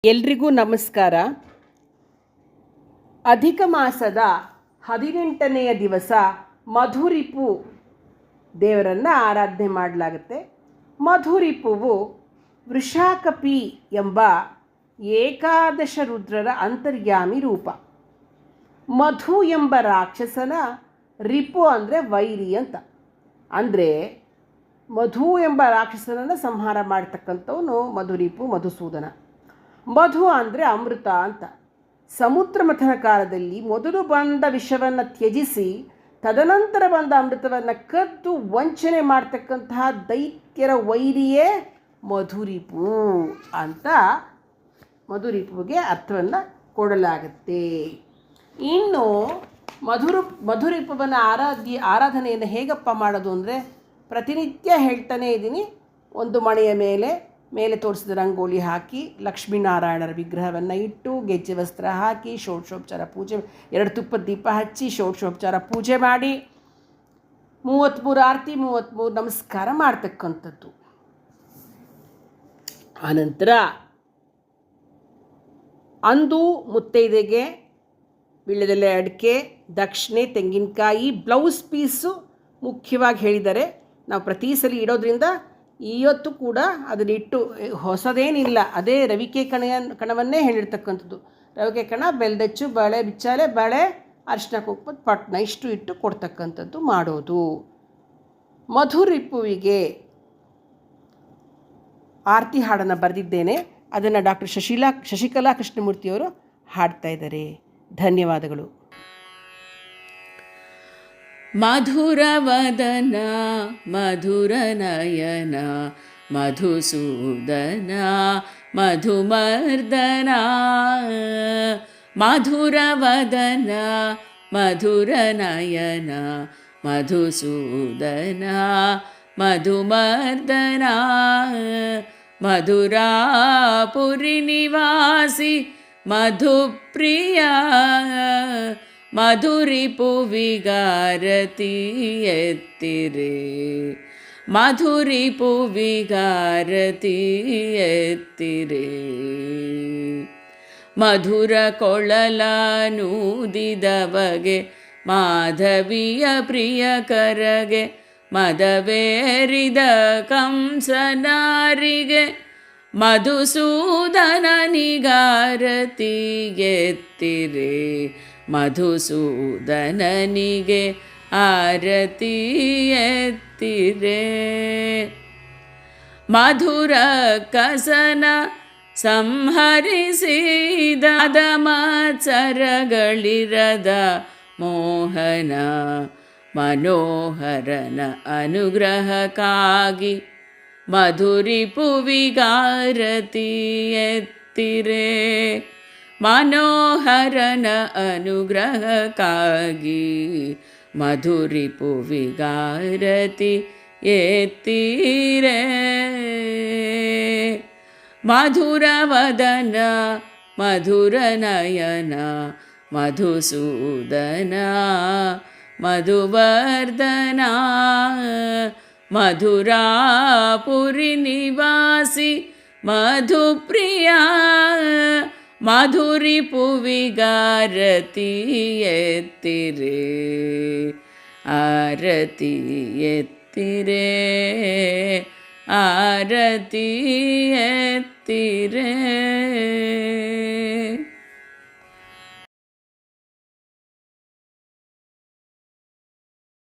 ಎಲ್ರಿಗೂ ನಮಸ್ಕಾರ. ಅಧಿಕ ಮಾಸದ 18ನೆಯ ದಿವಸ ಮಧುರಿಪು ದೇವರನ್ನು ಆರಾಧನೆ ಮಾಡಲಾಗುತ್ತೆ. ಮಧುರಿಪುವು ವೃಷಾಕಪಿ ಎಂಬ ಏಕಾದಶ ರುದ್ರರ ಅಂತರ್ಯಾಮಿ ರೂಪ. ಮಧು ಎಂಬ ರಾಕ್ಷಸನ ರಿಪು ಅಂದರೆ ವೈರಿ ಅಂತ. ಅಂದರೆ ಮಧು ಎಂಬ ರಾಕ್ಷಸನನ್ನು ಸಂಹಾರ ಮಾಡ್ತಕ್ಕಂಥವನು ಮಧುರಿಪು, ಮಧುಸೂದನ. ಮಧು ಅಂದರೆ ಅಮೃತ ಅಂತ. ಸಮುದ್ರ ಮಥನ ಕಾಲದಲ್ಲಿ ಮೊದಲು ಬಂದ ವಿಷವನ್ನು ತ್ಯಜಿಸಿ ತದನಂತರ ಬಂದ ಅಮೃತವನ್ನು ಕದ್ದು ವಂಚನೆ ಮಾಡ್ತಕ್ಕಂತಹ ದೈತ್ಯರ ವೈರಿಯೇ ಮಧುರಿಪು ಅಂತ ಮಧುರಿಪುವಿಗೆ ಅರ್ಥವನ್ನು ಕೊಡಲಾಗುತ್ತೆ. ಇನ್ನು ಮಧುರಿಪುವನ ಆರಾಧನೆಯನ್ನು ಹೇಗಪ್ಪ ಮಾಡೋದು ಅಂದರೆ, ಪ್ರತಿನಿತ್ಯ ಹೇಳ್ತಾನೇ ಇದ್ದೀನಿ, ಒಂದು ಮಣೆಯ ಮೇಲೆ ತೋರಿಸಿದ ರಂಗೋಲಿ ಹಾಕಿ, ಲಕ್ಷ್ಮೀನಾರಾಯಣರ ವಿಗ್ರಹವನ್ನು ಇಟ್ಟು, ಗೆಜ್ಜೆ ವಸ್ತ್ರ ಹಾಕಿ, ಷೋಡಶೋಪಚಾರ ಪೂಜೆ, 2 ತುಪ್ಪದ ದೀಪ ಹಚ್ಚಿ ಷೋಡಶೋಪಚಾರ ಪೂಜೆ ಮಾಡಿ 33 ಆರತಿ 33 ನಮಸ್ಕಾರ ಮಾಡ್ತಕ್ಕಂಥದ್ದು. ಆನಂತರ ಅಂದು ಮುತ್ತೈದೆಗೆ ವೀಳ್ಯದೆಲೆ, ಅಡಿಕೆ, ದಕ್ಷಿಣೆ, ತೆಂಗಿನಕಾಯಿ, ಬ್ಲೌಸ್ ಪೀಸು ಮುಖ್ಯವಾಗಿ ಹೇಳಿದ್ದಾರೆ. ನಾವು ಪ್ರತಿ ಸಲ ಇಡೋದ್ರಿಂದ ಇವತ್ತು ಕೂಡ ಅದನ್ನಿಟ್ಟು ಹೊಸದೇನಿಲ್ಲ, ಅದೇ ರವಿಕೆ ಕಣವನ್ನೇ ಹೇಳಿರ್ತಕ್ಕಂಥದ್ದು. ರವಿಕೆ ಕಣ, ಬೆಲ್ದಚ್ಚು, ಬಳೆ, ಬಿಚ್ಚಾಲೆ, ಬಳೆ, ಅರಿಶಿನ, ಕುಂಕುಮ, ಪಟ್ನ ಇಷ್ಟು ಇಟ್ಟು ಕೊಡ್ತಕ್ಕಂಥದ್ದು ಮಾಡೋದು. ಮಧುರಿಪುವಿಗೆ ಆರತಿ ಹಾಡನ್ನು ಬರೆದಿದ್ದೇನೆ. ಅದನ್ನು ಡಾಕ್ಟರ್ ಶಶಿಕಲಾ ಕೃಷ್ಣಮೂರ್ತಿಯವರು ಹಾಡ್ತಾ ಇದ್ದಾರೆ. ಧನ್ಯವಾದಗಳು. ಮಧುರವದನ ಮಧುರನಯನ ಮಧುಸೂದನ ಮಧುಮರ್ದನ. ಮಧುರವದನ ಮಧುರನಯನ ಮಧುಸೂದನ ಮಧುಮರ್ದನ. ಮಧುರಾಪುರಿ ನಿವಾಸಿ ಮಧುಪ್ರಿಯ ಮಧುರಿಪುವಿಗಾರತಿ ಎತ್ತಿರೆ. ಮಧುರಿಪುವಿಗಾರತಿ ಎತ್ತಿರೆ. ಮಧುರ ಕೊಳಲನೂದಿದವಗೆ ಮಾಧವಿಯ ಪ್ರಿಯಕರಗೆ ಮದವೇರಿದ ಕಂಸನಾರಿಗೆ ಮಧುಸೂದನನಿಗಾರತಿ ಎತ್ತಿರೆ. ಮಧುಸೂದನನಿಗೆ ಆರತಿ ಎತ್ತಿರೆ. ಮಧುರ ಕಸನ ಸಂಹರಿಸಿದ ಮತ್ಸರಗಳಿರದ ಮೋಹನ ಮನೋಹರನ ಅನುಗ್ರಹಕ್ಕಾಗಿ ಮಧುರಿಪುವಿಗಾರತಿ ಎತ್ತಿರೆ. ಮನೋಹರನ ಅನುಗ್ರಹಕ್ಕಾಗಿ ಮಧುರಿಪುವಿಗಾರತಿ ಎತ್ತಿರೆ. ಮಧುರವದನ ಮಧುರನಯನ ಮಧುಸೂದನ ಮಧುವರ್ಧನ. ಮಧುರಾಪುರಿ ನಿವಾಸಿ ಮಧುಪ್ರಿಯ ಮಧುರಿಪುವಿಗಾರತಿ ಎತ್ತಿರೆ. ಆರತಿ ಎತ್ತಿರೆ. ಆರತಿ ಎತ್ತಿರೆ.